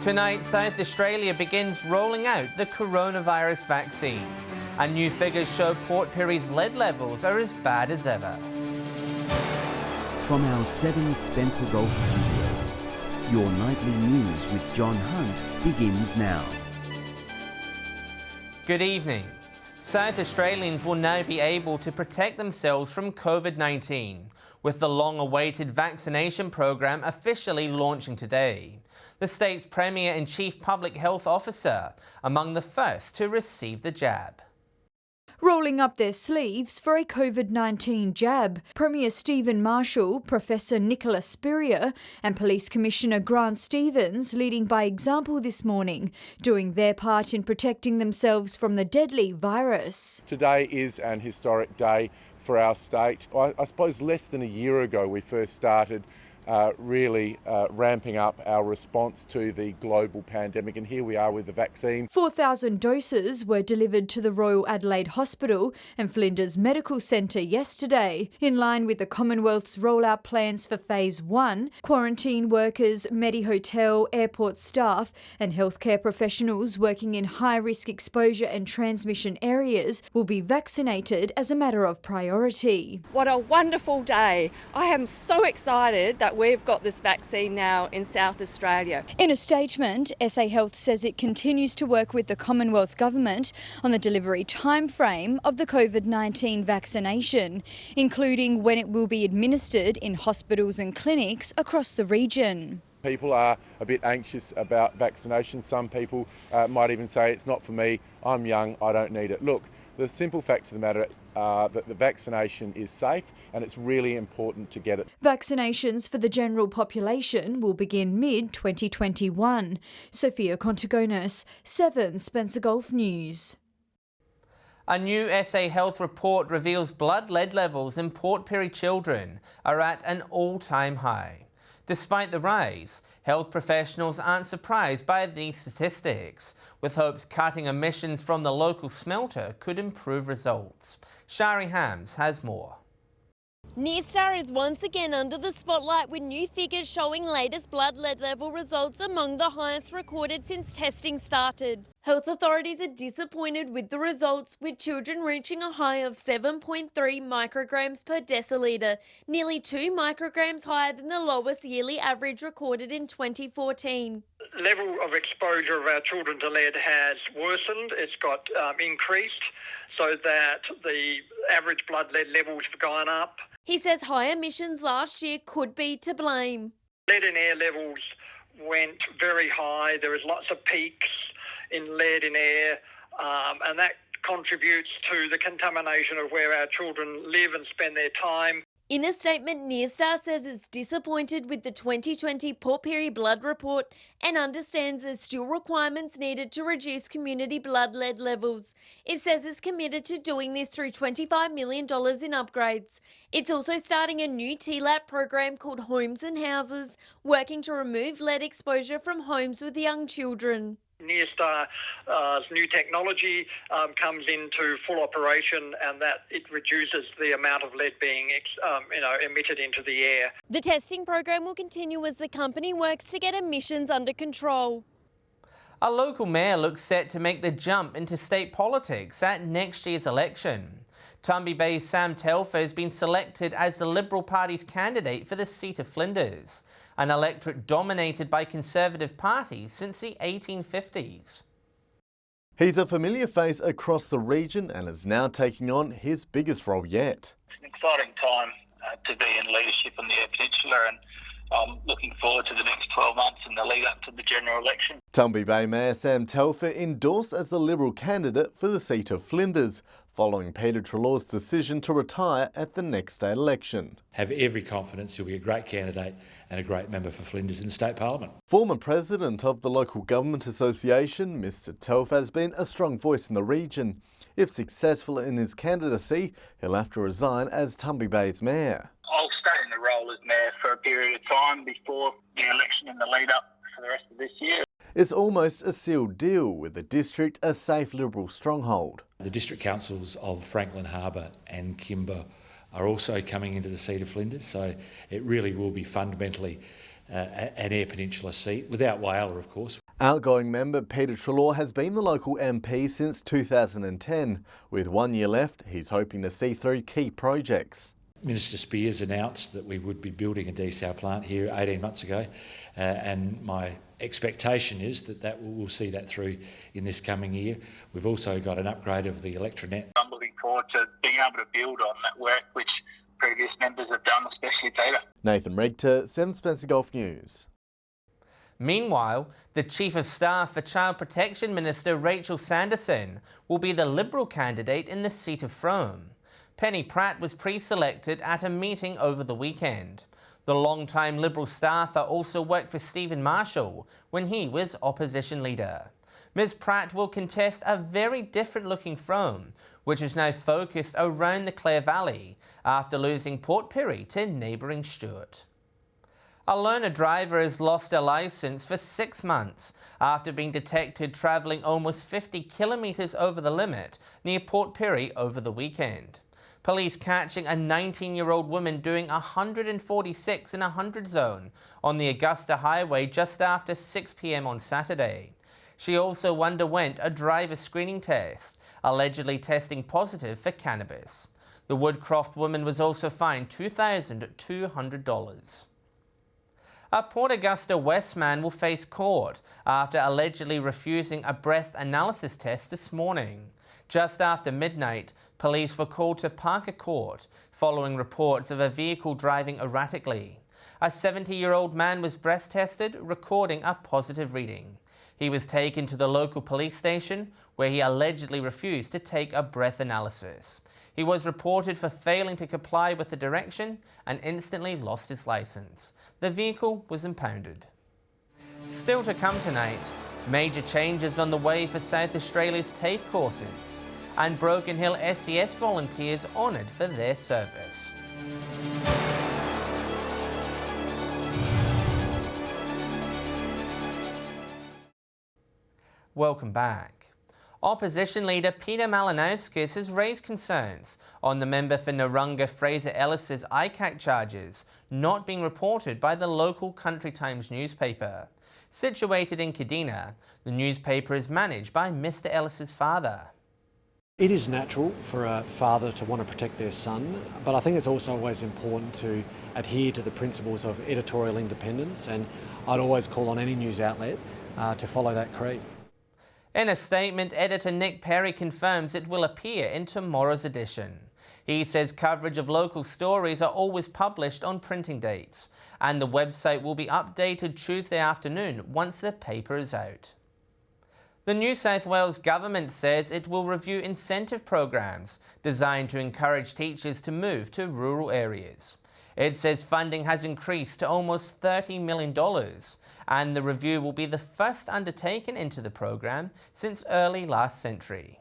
Tonight, South Australia begins rolling out the coronavirus vaccine. And new figures show Port Pirie's lead levels are as bad as ever. From our 7 Spencer Golf Studios, your nightly news with John Hunt begins now. Good evening. South Australians will now be able to protect themselves from COVID-19, with the long-awaited vaccination program officially launching today. The state's Premier and Chief Public Health Officer among the first to receive the jab. Rolling up their sleeves for a COVID-19 jab, Premier Stephen Marshall, Professor Nicola Spurrier and Police Commissioner Grant Stevens leading by example this morning, doing their part in protecting themselves from the deadly virus. Today is an historic day for our state. I suppose less than a year ago we first started really ramping up our response to the global pandemic, and here we are with the vaccine. 4,000 doses were delivered to the Royal Adelaide Hospital and Flinders Medical Centre yesterday. In line with the Commonwealth's rollout plans for Phase 1, quarantine workers, Medi-Hotel, airport staff and healthcare professionals working in high-risk exposure and transmission areas will be vaccinated as a matter of priority. What a wonderful day. I am so excited that we've got this vaccine now in South Australia. In a statement, SA Health says it continues to work with the Commonwealth Government on the delivery timeframe of the COVID-19 vaccination, including when it will be administered in hospitals and clinics across the region. People are a bit anxious about vaccination. Some people might even say it's not for me, I'm young, I don't need it. Look, the simple facts of the matter are that the vaccination is safe and it's really important to get it. Vaccinations for the general population will begin mid-2021. Sophia Contigonis, 7 Spencer Golf News. A new SA Health report reveals blood lead levels in Port Pirie children are at an all-time high. Despite the rise, health professionals aren't surprised by these statistics, with hopes cutting emissions from the local smelter could improve results. Shari Hams has more. Nearstar is once again under the spotlight with new figures showing latest blood lead level results among the highest recorded since testing started. Health authorities are disappointed with the results, with children reaching a high of 7.3 micrograms per decilitre, nearly 2 micrograms higher than the lowest yearly average recorded in 2014. Level of exposure of our children to lead has worsened. It's got increased so that the average blood lead levels have gone up. He says high emissions last year could be to blame. Lead in air levels went very high. There was lots of peaks in lead in air, and that contributes to the contamination of where our children live and spend their time. In a statement, Nearstar says it's disappointed with the 2020 Port Pirie blood report and understands there's still requirements needed to reduce community blood lead levels. It says it's committed to doing this through $25 million in upgrades. It's also starting a new TLAP program called Homes and Houses, working to remove lead exposure from homes with young children. Nearstar's new technology comes into full operation, and that it reduces the amount of lead being emitted into the air. The testing program will continue as the company works to get emissions under control. A local mayor looks set to make the jump into state politics at next year's election. Tumby Bay's Sam Telfer has been selected as the Liberal Party's candidate for the seat of Flinders, an electorate dominated by Conservative parties since the 1850s. He's a familiar face across the region and is now taking on his biggest role yet. It's an exciting time to be in leadership in the Eyre Peninsula, and I'm looking forward to the next 12 months in the lead up to the general election. Tumby Bay Mayor Sam Telfer endorsed as the Liberal candidate for the seat of Flinders, following Peter Treloar's decision to retire at the next state election. Have every confidence he'll be a great candidate and a great member for Flinders in State Parliament. Former president of the Local Government Association, Mr Telfer has been a strong voice in the region. If successful in his candidacy, he'll have to resign as Tumby Bay's mayor. I'll stay in the role as mayor for a period of time before the election in the lead up for the rest of this year. It's almost a sealed deal, with the district a safe Liberal stronghold. The district councils of Franklin Harbour and Kimber are also coming into the seat of Flinders, so it really will be fundamentally an Eyre Peninsula seat, without Whyalla, of course. Outgoing member Peter Treloar has been the local MP since 2010. With 1 year left, he's hoping to see through key projects. Minister Spears announced that we would be building a desal plant here 18 months ago, and my expectation is that we'll see that through in this coming year. We've also got an upgrade of the electronet. I'm looking forward to being able to build on that work which previous members have done, especially Peter. Nathan Regter, 7 Spencer Gulf News. Meanwhile, the Chief of Staff for Child Protection Minister Rachel Sanderson will be the Liberal candidate in the seat of Frome. Penny Pratt was pre-selected at a meeting over the weekend. The long-time Liberal staffer also worked for Stephen Marshall when he was opposition leader. Ms Pratt will contest a very different-looking Frome, which is now focused around the Clare Valley after losing Port Pirie to neighbouring Stewart. A learner driver has lost a licence for 6 months after being detected travelling almost 50 kilometres over the limit near Port Pirie over the weekend. Police catching a 19-year-old woman doing 146 in a 100 zone on the Augusta Highway just after 6 p.m. on Saturday. She also underwent a driver screening test, allegedly testing positive for cannabis. The Woodcroft woman was also fined $2,200. A Port Augusta West man will face court after allegedly refusing a breath analysis test this morning. Just after midnight, police were called to Parker Court following reports of a vehicle driving erratically. A 70-year-old man was breath tested, recording a positive reading. He was taken to the local police station where he allegedly refused to take a breath analysis. He was reported for failing to comply with the direction and instantly lost his licence. The vehicle was impounded. Still to come tonight, major changes on the way for South Australia's TAFE courses, and Broken Hill SES volunteers honoured for their service. Welcome back. Opposition leader Peter Malinauskas has raised concerns on the member for Narunga Fraser Ellis's ICAC charges not being reported by the local Country Times newspaper. Situated in Kadina, the newspaper is managed by Mr. Ellis's father. It is natural for a father to want to protect their son, but I think it's also always important to adhere to the principles of editorial independence, and I'd always call on any news outlet to follow that creed. In a statement, editor Nick Perry confirms it will appear in tomorrow's edition. He says coverage of local stories are always published on printing dates, and the website will be updated Tuesday afternoon once the paper is out. The New South Wales government says it will review incentive programs designed to encourage teachers to move to rural areas. It says funding has increased to almost $30 million, and the review will be the first undertaken into the program since early last century.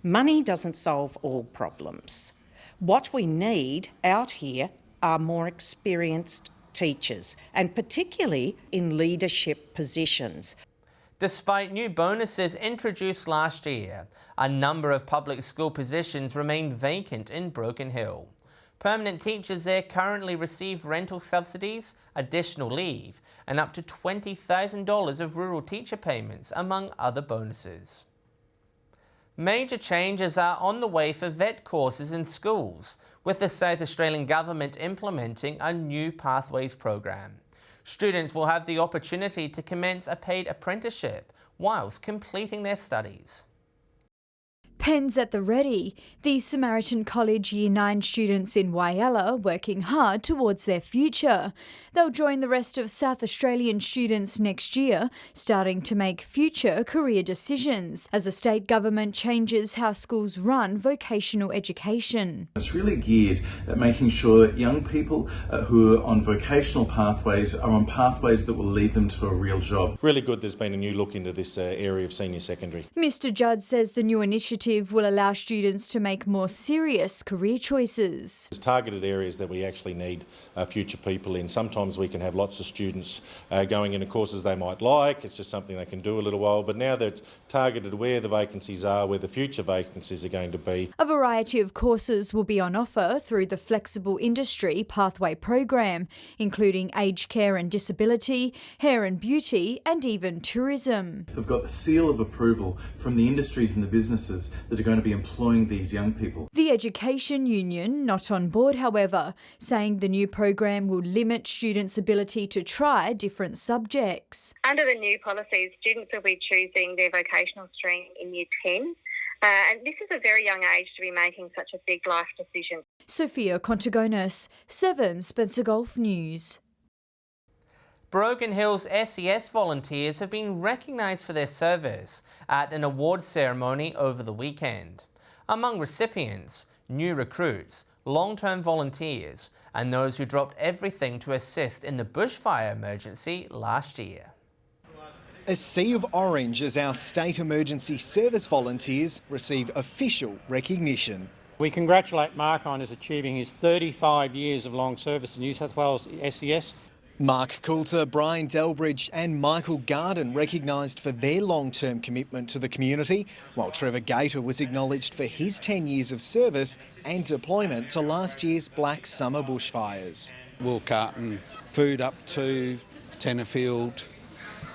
Money doesn't solve all problems. What we need out here are more experienced teachers, and particularly in leadership positions. Despite new bonuses introduced last year, a number of public school positions remain vacant in Broken Hill. Permanent teachers there currently receive rental subsidies, additional leave, and up to $20,000 of rural teacher payments, among other bonuses. Major changes are on the way for vet courses in schools, with the South Australian Government implementing a new Pathways program. Students will have the opportunity to commence a paid apprenticeship whilst completing their studies. Pens at the ready. The Samaritan College Year 9 students in Whyalla working hard towards their future. They'll join the rest of South Australian students next year, starting to make future career decisions as the state government changes how schools run vocational education. It's really geared at making sure that young people who are on vocational pathways are on pathways that will lead them to a real job. Really good there's been a new look into this area of senior secondary. Mr Judd says the new initiative initiative will allow students to make more serious career choices. There's targeted areas that we actually need future people in. Sometimes we can have lots of students going into courses they might like. It's just something they can do a little while. But now that it's targeted where the vacancies are, where the future vacancies are going to be. A variety of courses will be on offer through the Flexible Industry Pathway program, including aged care and disability, hair and beauty, and even tourism. We've got the seal of approval from the industries and the businesses that are going to be employing these young people. The Education Union not on board, however, saying the new program will limit students' ability to try different subjects. Under the new policies, students will be choosing their vocational stream in Year 10. And this is a very young age to be making such a big life decision. Sophia Contagonis, 7 Spencer Gulf News. Broken Hill's SES volunteers have been recognised for their service at an awards ceremony over the weekend. Among recipients, new recruits, long-term volunteers and those who dropped everything to assist in the bushfire emergency last year. A sea of orange as our state emergency service volunteers receive official recognition. We congratulate Mark on his achieving his 35 years of long service in New South Wales SES. Mark Coulter, Brian Delbridge and Michael Garden recognised for their long-term commitment to the community, while Trevor Gator was acknowledged for his 10 years of service and deployment to last year's Black Summer bushfires. We're carting food up to Tenterfield,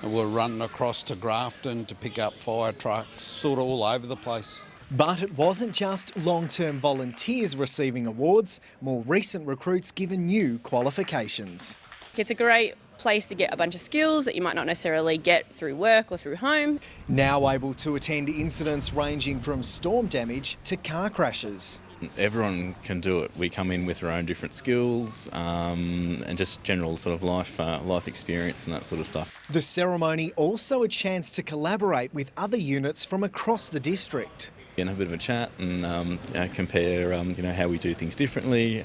and we're running across to Grafton to pick up fire trucks, sort of all over the place. But it wasn't just long-term volunteers receiving awards, more recent recruits given new qualifications. It's a great place to get a bunch of skills that you might not necessarily get through work or through home. Now able to attend incidents ranging from storm damage to car crashes. Everyone can do it. We come in with our own different skills and just general sort of life experience and that sort of stuff. The ceremony also a chance to collaborate with other units from across the district. And have a bit of a chat and compare how we do things differently,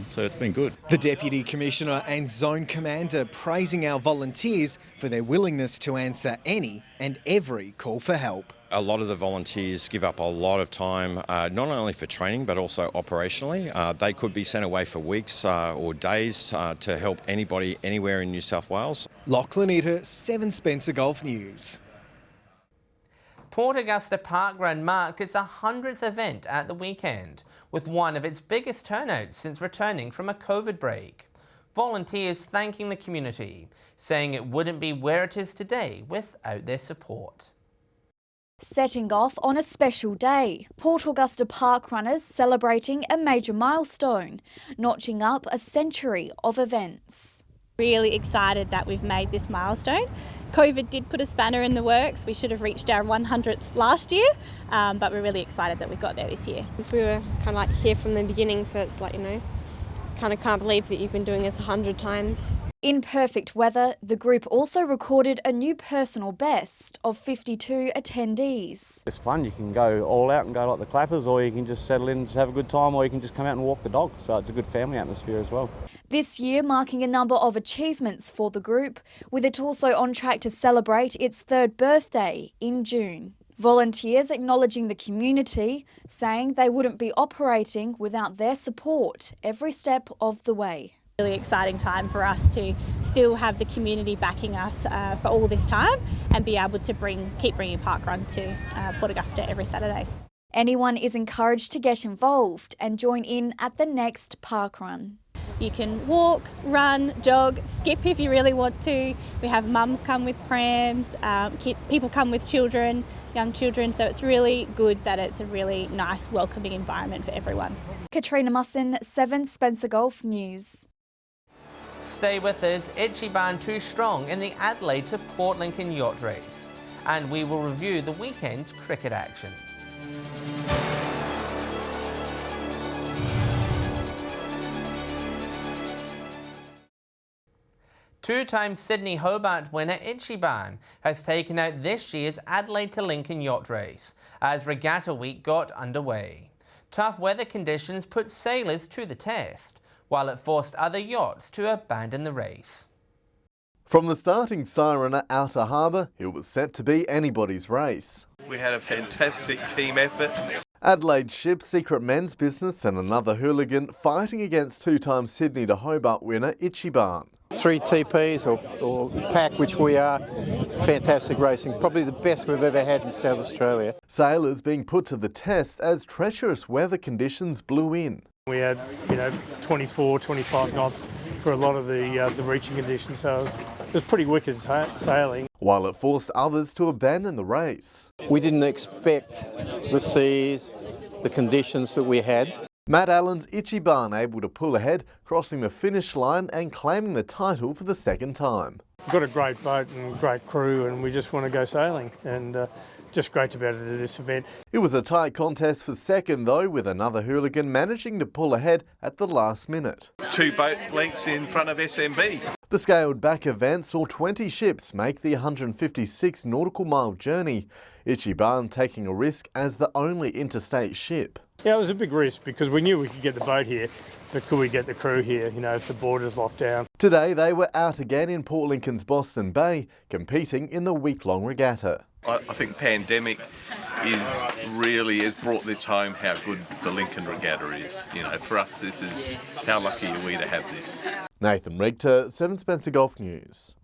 so it's been good. The Deputy Commissioner and Zone Commander praising our volunteers for their willingness to answer any and every call for help. A lot of the volunteers give up a lot of time, not only for training but also operationally. They could be sent away for weeks or days to help anybody anywhere in New South Wales. Lachlan Eater, 7 Spencer Gulf News. Port Augusta Parkrun marked its 100th event at the weekend, with one of its biggest turnouts since returning from a COVID break. Volunteers thanking the community, saying it wouldn't be where it is today without their support. Setting off on a special day, Port Augusta Parkrunners celebrating a major milestone, notching up a century of events. Really excited that we've made this milestone. COVID did put a spanner in the works. We should have reached our 100th last year, but we're really excited that we got there this year. We were kind of like here from the beginning, so it's like, kind of can't believe that you've been doing this 100 times. In perfect weather, the group also recorded a new personal best of 52 attendees. It's fun. You can go all out and go like the clappers, or you can just settle in and just have a good time, or you can just come out and walk the dog. So it's a good family atmosphere as well. This year marking a number of achievements for the group, with it also on track to celebrate its 3rd birthday in June. Volunteers acknowledging the community, saying they wouldn't be operating without their support every step of the way. Really exciting time for us to still have the community backing us for all this time and be able to keep bringing Parkrun to Port Augusta every Saturday. Anyone is encouraged to get involved and join in at the next Parkrun. You can walk, run, jog, skip if you really want to. We have mums come with prams, people come with children, young children, so it's really good that it's a really nice, welcoming environment for everyone. Katrina Musson, 7 Spencer Gulf News. Stay with us, Ichiban 2 strong in the Adelaide to Port Lincoln yacht race. And we will review the weekend's cricket action. Two-time Sydney Hobart winner Ichiban has taken out this year's Adelaide to Lincoln yacht race as Regatta Week got underway. Tough weather conditions put sailors to the test, while it forced other yachts to abandon the race. From the starting siren at Outer Harbour, it was set to be anybody's race. We had a fantastic team effort. Adelaide shipped secret men's business and another hooligan fighting against two-time Sydney to Hobart winner Ichiban. 3 TPs or pack, which we are. Fantastic racing, probably the best we've ever had in South Australia. Sailors being put to the test as treacherous weather conditions blew in. We had, 24, 25 knots for a lot of the reaching conditions, so it was pretty wicked sailing. While it forced others to abandon the race. We didn't expect the seas, the conditions that we had. Matt Allen's Ichiban able to pull ahead, crossing the finish line and claiming the title for the second time. We've got a great boat and great crew, and we just want to go sailing, and just great to be able to do this event. It was a tight contest for second though, with another hooligan managing to pull ahead at the last minute. 2 boat lengths in front of SMB. The scaled back event saw 20 ships make the 156 nautical mile journey, Ichiban taking a risk as the only interstate ship. Yeah, it was a big risk because we knew we could get the boat here, but could we get the crew here, if the border's locked down? Today they were out again in Port Lincoln's Boston Bay, competing in the week-long regatta. I think pandemic has brought this home, how good the Lincoln Regatta is. For us, this is how lucky are we to have this. Nathan Richter, 7 Spencer Golf News.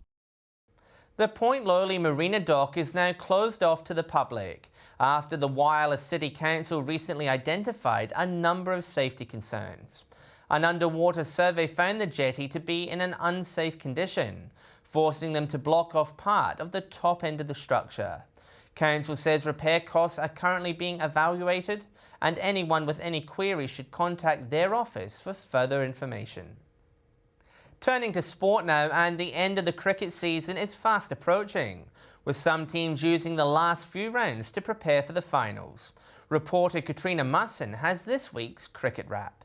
The Point Lowly Marina Dock is now closed off to the public after the Whyalla City Council recently identified a number of safety concerns. An underwater survey found the jetty to be in an unsafe condition, forcing them to block off part of the top end of the structure. Council says repair costs are currently being evaluated and anyone with any queries should contact their office for further information. Turning to sport now, and the end of the cricket season is fast approaching, with some teams using the last few rounds to prepare for the finals. Reporter Katrina Musson has this week's cricket wrap.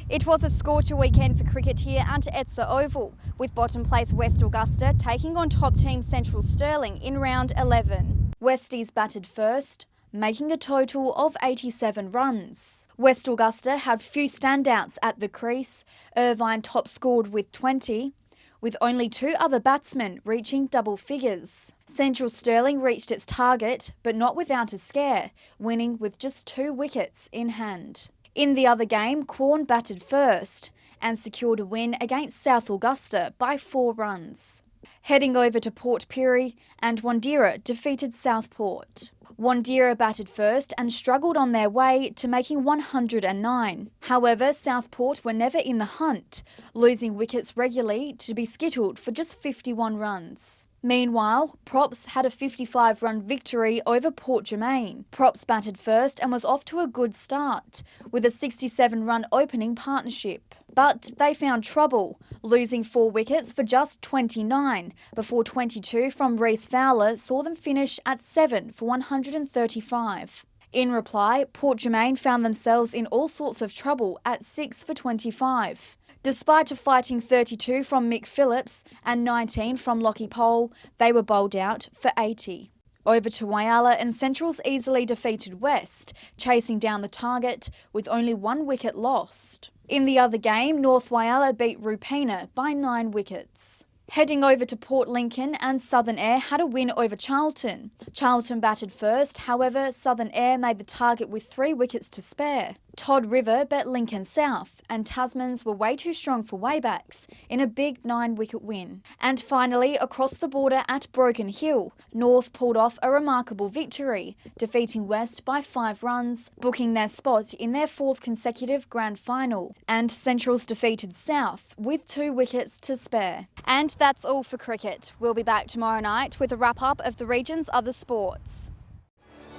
It was a scorcher weekend for cricket here at Etsa Oval, with bottom place West Augusta taking on top team Central Stirling in round 11. Westies batted first, making a total of 87 runs. West Augusta had few standouts at the crease. Irvine top scored with 20, with only 2 other batsmen reaching double figures. Central Stirling reached its target, but not without a scare, winning with just 2 wickets in hand. In the other game, Quorn batted first and secured a win against South Augusta by 4 runs. Heading over to Port Pirie, and Wandera defeated Southport. Wandera batted first and struggled on their way to making 109. However, Southport were never in the hunt, losing wickets regularly to be skittled for just 51 runs. Meanwhile, Props had a 55-run victory over Port Germain. Props batted first and was off to a good start, with a 67-run opening partnership. But they found trouble, losing 4 wickets for just 29, before 22 from Reece Fowler saw them finish at 7 for 135. In reply, Port Germain found themselves in all sorts of trouble at 6 for 25. Despite a fighting 32 from Mick Phillips and 19 from Lockie Pole, they were bowled out for 80. Over to Whyalla, and Central's easily defeated West, chasing down the target with only 1 wicket lost. In the other game, North Whyalla beat Rupina by 9 wickets. Heading over to Port Lincoln, and Southern Air had a win over Charlton. Charlton batted first, however, Southern Air made the target with 3 wickets to spare. Todd River bet Lincoln South, and Tasmans were way too strong for Waybacks in a big 9-wicket win. And finally, across the border at Broken Hill, North pulled off a remarkable victory, defeating West by 5 runs, booking their spot in their 4th consecutive grand final. And Central's defeated South with 2 wickets to spare. And that's all for cricket. We'll be back tomorrow night with a wrap-up of the region's other sports.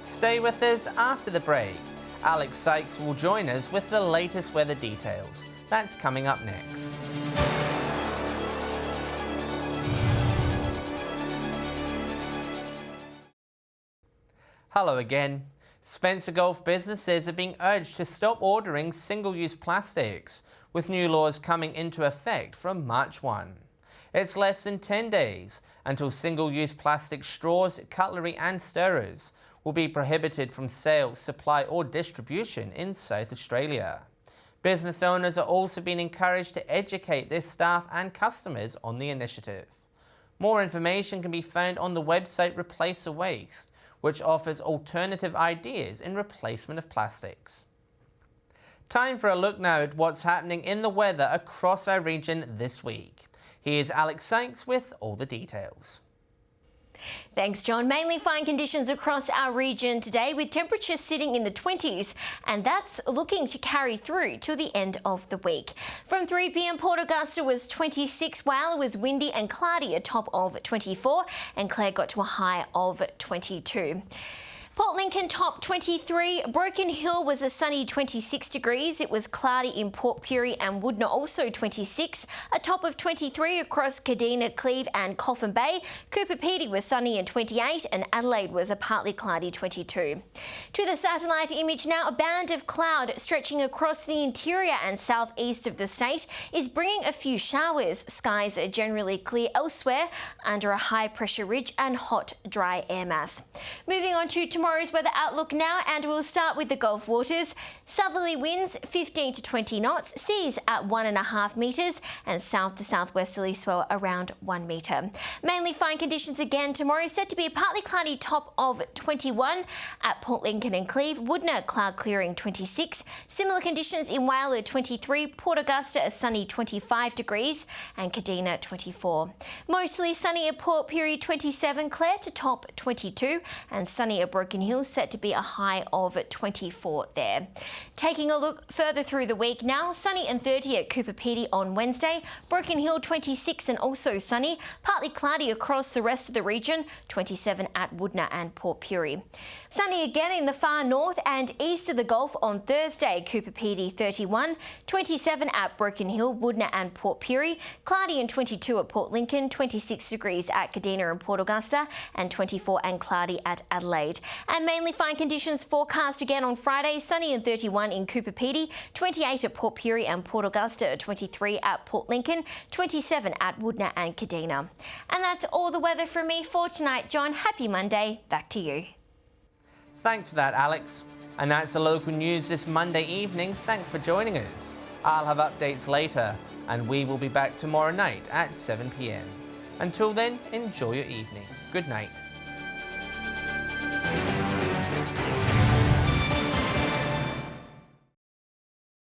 Stay with us after the break. Alex Sykes will join us with the latest weather details. That's coming up next. Hello again. Spencer Golf businesses are being urged to stop ordering single-use plastics, with new laws coming into effect from March 1. It's less than 10 days until single-use plastic straws, cutlery and stirrers will be prohibited from sale, supply or distribution in South Australia. Business owners are also being encouraged to educate their staff and customers on the initiative. More information can be found on the website Replace a Waste, which offers alternative ideas in replacement of plastics. Time for a look now at what's happening in the weather across our region this week. Here's Alex Sykes with all the details. Thanks, John. Mainly fine conditions across our region today, with temperatures sitting in the 20s, and that's looking to carry through to the end of the week. From 3 p.m, Port Augusta was 26, Whyalla was windy and cloudy, a top of 24, and Clare got to a high of 22. Port Lincoln top 23, Broken Hill was a sunny 26 degrees, it was cloudy in Port Pirie and Woodna also 26, a top of 23 across Kadina, Cleve and Coffin Bay. Cooper Pedy was sunny and 28 and Adelaide was a partly cloudy 22. To the satellite image now, a band of cloud stretching across the interior and southeast of the state is bringing a few showers. Skies are generally clear elsewhere under a high pressure ridge and hot dry air mass. Moving on to tomorrow's weather outlook now, and we'll start with the Gulf waters. Southerly winds 15 to 20 knots, seas at 1.5 metres, and south to southwesterly swell around 1 metre. Mainly fine conditions again tomorrow, set to be a partly cloudy top of 21 at Port Lincoln and Cleve. Woodna cloud clearing 26. Similar conditions in Whyalla 23, Port Augusta a sunny 25 degrees, and Kadina 24. Mostly sunny at Port Pirie 27, Clare to top 22, and sunny at Broken Hill set to be a high of 24 there. Taking a look further through the week now, sunny and 30 at Cooper Pedy on Wednesday, Broken Hill 26 and also sunny, partly cloudy across the rest of the region, 27 at Woodna and Port Pirie. Sunny again in the far north and east of the Gulf on Thursday, Cooper Pedy 31, 27 at Broken Hill, Woodna and Port Pirie, cloudy and 22 at Port Lincoln, 26 degrees at Kadina and Port Augusta, and 24 and cloudy at Adelaide. And mainly fine conditions forecast again on Friday, sunny and 31 in Cooper Pedy, 28 at Port Pirie and Port Augusta, 23 at Port Lincoln, 27 at Woodna and Kadina. And that's all the weather from me for tonight, John. Happy Monday. Back to you. Thanks for that, Alex. And that's the local news this Monday evening. Thanks for joining us. I'll have updates later, and we will be back tomorrow night at 7 p.m. Until then, enjoy your evening. Good night.